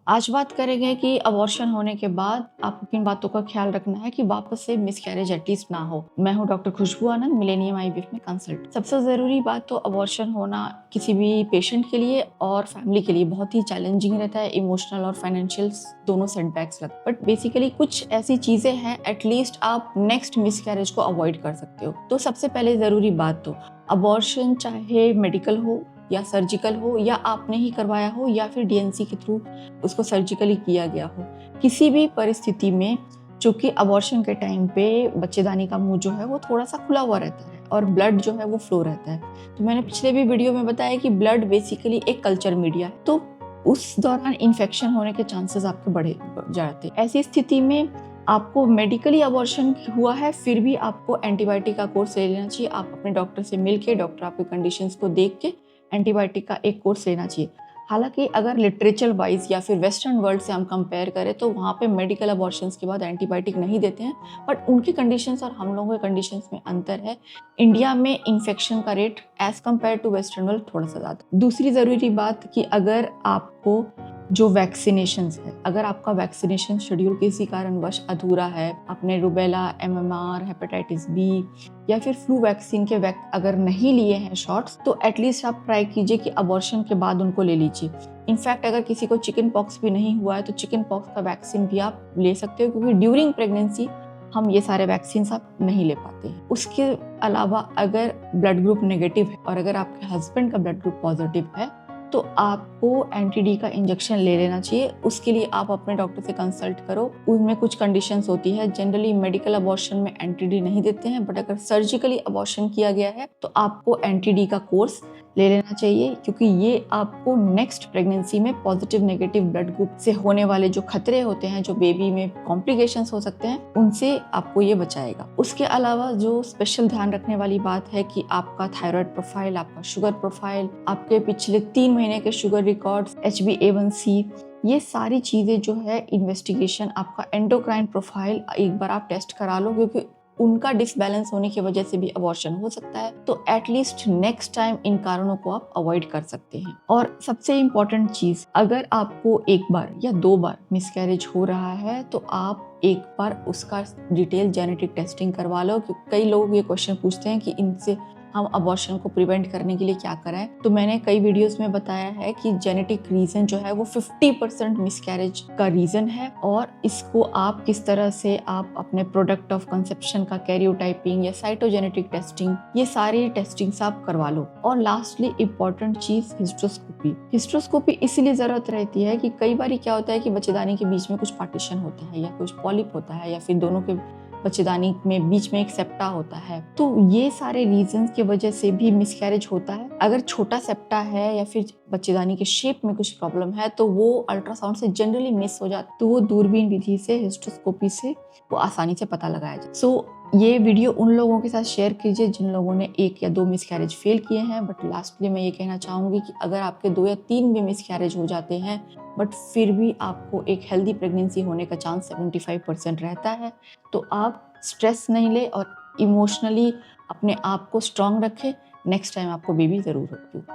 आज बात करेंगे कि अबॉर्शन होने के बाद आपको किन बातों का ख्याल रखना है कि वापस से मिसकैरेज एटलीस्ट ना हो। मैं हूं डॉक्टर खुशबू आनंद, मिलेनियम आईवीएफ में कंसल्ट। सबसे ज़रूरी बात तो अबॉर्शन होना किसी भी पेशेंट के लिए और फैमिली के लिए बहुत ही चैलेंजिंग रहता है। इमोशनल और फाइनेंशियल दोनों सेटबैक्स लगते हैं, बट बेसिकली कुछ ऐसी चीज़ें हैं एटलीस्ट आप नेक्स्ट मिसकैरेज को अवॉइड कर सकते हो। तो सबसे पहले ज़रूरी बात तो अबॉर्शन चाहे मेडिकल हो या सर्जिकल हो या आपने ही करवाया हो या फिर डीएनसी के थ्रू उसको सर्जिकली किया गया हो, किसी भी परिस्थिति में चूंकि अबॉर्शन के टाइम पे बच्चेदानी का मुंह जो है वो थोड़ा सा खुला हुआ रहता है और ब्लड जो है वो फ्लो रहता है। तो मैंने पिछले भी वीडियो में बताया कि ब्लड बेसिकली एक कल्चर मीडिया है, तो उस दौरान इन्फेक्शन होने के चांसेस आपके बढ़ जाते हैं। ऐसी स्थिति में आपको मेडिकली अबॉर्शन हुआ है फिर भी आपको एंटीबायोटिक का कोर्स ले लेना चाहिए। आप अपने डॉक्टर से मिलके, डॉक्टर आपके कंडीशंस को देख के एंटीबायोटिक का एक कोर्स लेना चाहिए। हालांकि अगर लिटरेचर वाइज या फिर वेस्टर्न वर्ल्ड से हम कंपेयर करें तो वहाँ पे मेडिकल अबॉर्शंस के बाद एंटीबायोटिक नहीं देते हैं, बट उनकी कंडीशंस और हम लोगों के कंडीशंस में अंतर है। इंडिया में इन्फेक्शन का rate as compare to western world थोड़ा सा ज़्यादा। दूसरी ज़रूरी बात कि अगर आपको जो वैक्सीनेशंस है, अगर आपका वैक्सीनेशन शेड्यूल किसी कारणवश अधूरा है, आपने रूबेला, एमएमआर, हेपेटाइटिस बी या फिर फ्लू वैक्सीन के अगर नहीं लिए हैं शॉट्स, तो एटलीस्ट आप ट्राई कीजिए कि अबॉर्शन के बाद उनको ले लीजिए। इनफैक्ट अगर किसी को चिकन पॉक्स भी नहीं हुआ है तो चिकन पॉक्स का वैक्सीन भी आप ले सकते हो, क्योंकि ड्यूरिंग प्रेगनेंसी हम ये सारे वैक्सीन आप नहीं ले पाते हैं। उसके अलावा अगर ब्लड ग्रुप नेगेटिव है और अगर आपके हस्बैंड का ब्लड ग्रुप पॉजिटिव है तो आपको एंटी-डी का इंजेक्शन ले लेना चाहिए। उसके लिए आप अपने डॉक्टर से कंसल्ट करो। उनमें कुछ कंडीशंस होती है। जनरली मेडिकल अबॉर्शन में एंटी-डी नहीं देते हैं, बट अगर सर्जिकली अबॉर्शन किया गया है तो आपको एंटी-डी का कोर्स ले लेना चाहिए, क्योंकि ये आपको नेक्स्ट प्रेगनेंसी में पॉजिटिव नेगेटिव ब्लड ग्रुप से होने वाले जो खतरे होते हैं, जो बेबी में कॉम्प्लिकेशंस हो सकते हैं, उनसे आपको ये बचाएगा। उसके अलावा जो स्पेशल ध्यान रखने वाली बात है कि आपका थायराइड प्रोफाइल, आपका शुगर प्रोफाइल, आपके पिछले 3 महीने के शुगर रिकॉर्ड्स, HbA1c, ये सारी चीज़ें जो है इन्वेस्टिगेशन, आपका एंडोक्राइन प्रोफाइल एक बार आप टेस्ट करा लो, क्योंकि उनका डिसबैलेंस होने की वजह से भी अबॉर्शन हो सकता है। तो एटलीस्ट नेक्स्ट टाइम इन कारणों को आप अवॉइड कर सकते हैं। और सबसे इम्पोर्टेंट चीज़, अगर आपको एक बार या 2 बार मिसकैरेज हो रहा है तो आप एक बार उसका डिटेल जेनेटिक टेस्टिंग करवा लो, क्योंकि कई लोग ये क्वेश्चन पूछते हैं कि इनसे हम अबॉर्शन को प्रिवेंट करने के लिए क्या कराएं। तो मैंने कई वीडियोस में बताया है कि जेनेटिक रीजन जो है वो 50% मिसकैरेज का रीजन है, और इसको आप किस तरह से आप अपने प्रोडक्ट ऑफ कंसेप्शन का कैरियोटाइपिंग या साइटोजेनेटिक टेस्टिंग, ये सारी टेस्टिंग्स आप करवा लो। और लास्टली इम्पोर्टेंट चीज हिस्ट्रोस्कोपी। हिस्ट्रोस्कोपी इसलिए जरूरत रहती है कि कई बार क्या होता है कि बच्चेदानी के बीच में कुछ पार्टीशन होता है या कुछ पॉलिप होता है या फिर दोनों के बच्चेदानी में बीच में एक सेप्टा होता है, तो ये सारे रीजंस की वजह से भी मिसकैरेज होता है। अगर छोटा सेप्टा है या फिर बच्चेदानी के शेप में कुछ प्रॉब्लम है तो वो अल्ट्रासाउंड से जनरली मिस हो जाता है, तो वो दूरबीन विधि से, हिस्ट्रोस्कोपी से वो आसानी से पता लगाया जाए। सो ये वीडियो उन लोगों के साथ शेयर कीजिए जिन लोगों ने 1 या 2 मिसकैरेज फेल किए हैं। बट लास्टली मैं ये कहना चाहूँगी कि अगर आपके 2 या 3 भी मिसकैरेज हो जाते हैं बट फिर भी आपको एक हेल्दी प्रेगनेंसी होने का चांस 75% रहता है, तो आप स्ट्रेस नहीं ले और इमोशनली अपने आप को स्ट्रांग रखें। नेक्स्ट टाइम आपको बेबी ज़रूर होगी।